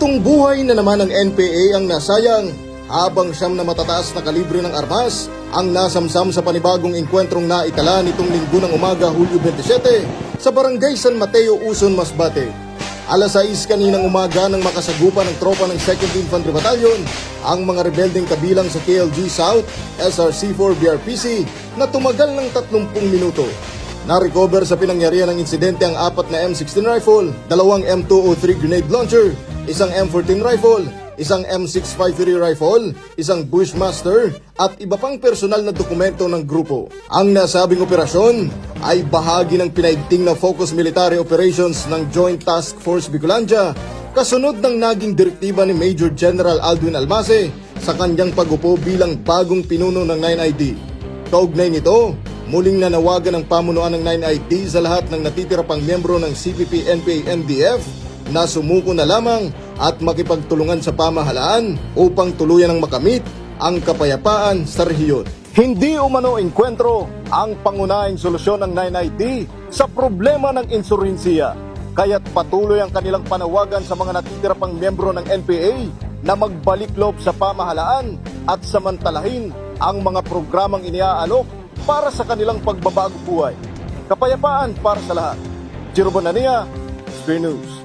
Pitong buhay na naman ng NPA ang nasayang habang siyam na matataas na kalibre ng armas ang nasamsam sa panibagong engkwentrong naitala nitong linggo ng umaga Hulyo 27 sa Barangay San Mateo, Uson, Masbate. Alas 6 kaninang umaga nang makasagupa ng tropa ng 2nd Infantry Battalion ang mga rebeldeng kabilang sa KLG South, SRC-4 BRPC na tumagal ng 30 minuto. Na-recover sa pinangyarihan ng insidente ang 4 na M16 rifle, 2 M203 grenade launcher, isang M14 rifle, isang M653 rifle, isang Bushmaster at iba pang personal na dokumento ng grupo. Ang nasabing operasyon ay bahagi ng pinaigting na Focus Military Operations ng Joint Task Force Bicolandia kasunod ng naging direktiba ni Major General Aldwin Almase sa kanyang pag-upo bilang bagong pinuno ng 9ID. Kaugnay nito, muling nanawagan ng pamunuan ng 9ID sa lahat ng natitira pang miyembro ng CPP, NPA, NDF na sumuko na lamang at makipagtulungan sa pamahalaan upang tuluyan ng makamit ang kapayapaan sa rehiyon. Hindi umano engkwentro ang pangunahing solusyon ng 9ID sa problema ng insurhensiya, kaya't patuloy ang kanilang panawagan sa mga natitira pang miyembro ng NPA na magbalik loob sa pamahalaan at samantalahin ang mga programang iniaalok para sa kanilang pagbabago buhay. Kapayapaan para sa lahat. Jiro Bonania, Spear News.